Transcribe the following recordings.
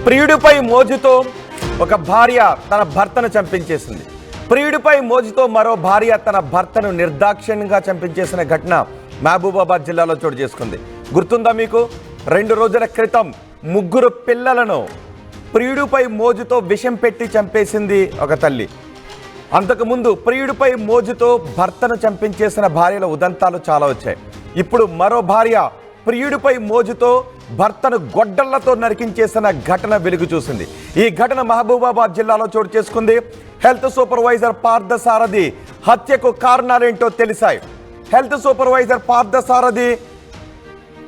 ప్రియుడిపై మోజుతో ఒక భార్య తన భర్తను చంపించేసింది. ప్రియుడిపై మోజుతో మరో భార్య తన భర్తను నిర్దాక్షిణ్యంగా చంపించేసిన ఘటన మహబూబాబాద్ జిల్లాలో చోటు చేసుకుంది. గుర్తుందా మీకు? 2 రోజుల క్రితం 3 పిల్లలను ప్రియుడిపై మోజుతో విషం పెట్టి చంపేసింది ఒక తల్లి. అంతకుముందు ప్రియుడిపై మోజుతో భర్తను చంపించేసిన భార్యల ఉదంతాలు చాలా వచ్చాయి. ఇప్పుడు మరో భార్య ప్రియుడిపై మోజుతో భర్తను గొడ్డళ్లతో నరికించేసిన ఘటన వెలుగు చూసింది. ఈ ఘటన మహబూబాబాద్ జిల్లాలో చోటు చేసుకుంది. హెల్త్ సూపర్వైజర్ పార్థసారథి హత్యకు కారణాలేంటో తెలిసాయి. హెల్త్ సూపర్వైజర్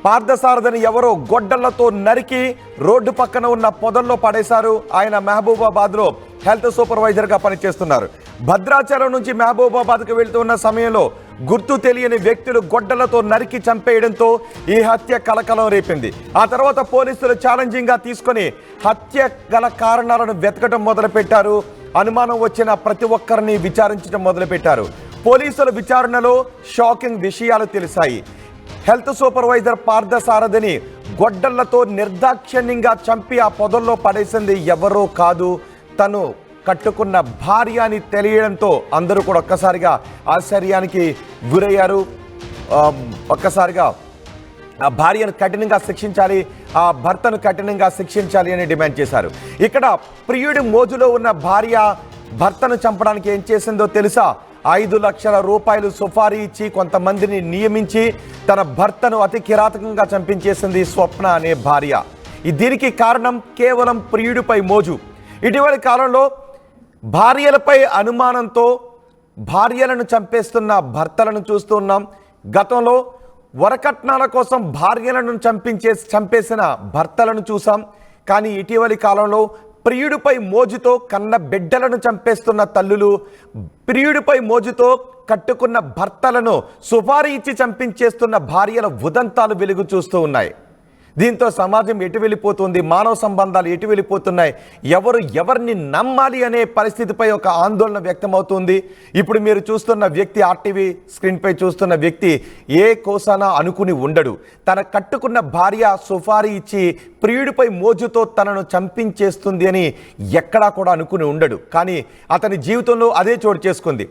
పార్థసారథిని ఎవరో గొడ్డళ్లతో నరికి రోడ్డు పక్కన ఉన్న పొదల్లో పడేశారు. ఆయన మహబూబాబాద్లో హెల్త్ సూపర్వైజర్గా పనిచేస్తున్నారు. భద్రాచలం నుంచి మహబూబాబాద్కు వెళ్తున్న సమయంలో గుర్తు తెలియని వ్యక్తులు గొడ్డలతో నరికి చంపేయడంతో ఈ హత్య కలకలం రేపింది. ఆ తర్వాత పోలీసులు ఛాలెంజింగ్గా తీసుకొని హత్య గల కారణాలను వెతకడం మొదలుపెట్టారు. అనుమానం వచ్చిన ప్రతి ఒక్కరిని విచారించడం మొదలుపెట్టారు. పోలీసుల విచారణలో షాకింగ్ విషయాలు తెలిసాయి. హెల్త్ సూపర్వైజర్ పార్థసారథిని గొడ్డళ్లతో నిర్దాక్షిణ్యంగా చంపి ఆ పొదల్లో పడేసింది ఎవరో కాదు, తను కట్టుకున్న భార్య అని తెలియడంతో అందరూ కూడా ఒక్కసారిగా ఆశ్చర్యానికి గురయ్యారు. ఒక్కసారిగా ఆ భార్యను కఠినంగా శిక్షించాలి, ఆ భర్తను కఠినంగా శిక్షించాలి అని డిమాండ్ చేశారు. ఇక్కడ ప్రియుడి మోజులో ఉన్న భార్య భర్తను చంపడానికి ఏం చేసిందో తెలుసా? 5 లక్షల రూపాయలు సుపారీ ఇచ్చి కొంతమందిని నియమించి తన భర్తను అతి కిరాతకంగా చంపించేసింది స్వప్న అనే భార్య. దీనికి కారణం కేవలం ప్రియుడిపై మోజు. ఇటీవలి కాలంలో భార్యలపై అనుమానంతో భార్యలను చంపేస్తున్న భర్తలను చూస్తూ ఉన్నాం. గతంలో వరకట్నాల కోసం భార్యలను చంపేసిన భర్తలను చూసాం. కానీ ఇటీవలి కాలంలో ప్రియుడిపై మోజుతో కన్న బిడ్డలను చంపేస్తున్న తల్లులు, ప్రియుడిపై మోజుతో కట్టుకున్న భర్తలను సుపారీ ఇచ్చి చంపించేస్తున్న భార్యల ఉదంతాలు వెలుగు చూస్తూ ఉన్నాయి. దీంతో సమాజం ఎటు వెళ్ళిపోతుంది, మానవ సంబంధాలు ఎటు వెళ్ళిపోతున్నాయి, ఎవరిని నమ్మాలి అనే పరిస్థితిపై ఒక ఆందోళన వ్యక్తమవుతుంది. ఇప్పుడు మీరు చూస్తున్న వ్యక్తి, ఆర్టీవీ స్క్రీన్పై చూస్తున్న వ్యక్తి ఏ కోసానా అనుకుని ఉండడు. తన కట్టుకున్న భార్య సుపారీ ఇచ్చి ప్రియుడిపై మోజుతో తనను చంపించేస్తుంది అని ఎక్కడా కూడా అనుకుని ఉండడు. కానీ అతని జీవితంలో అదే చోటు చేసుకుంది.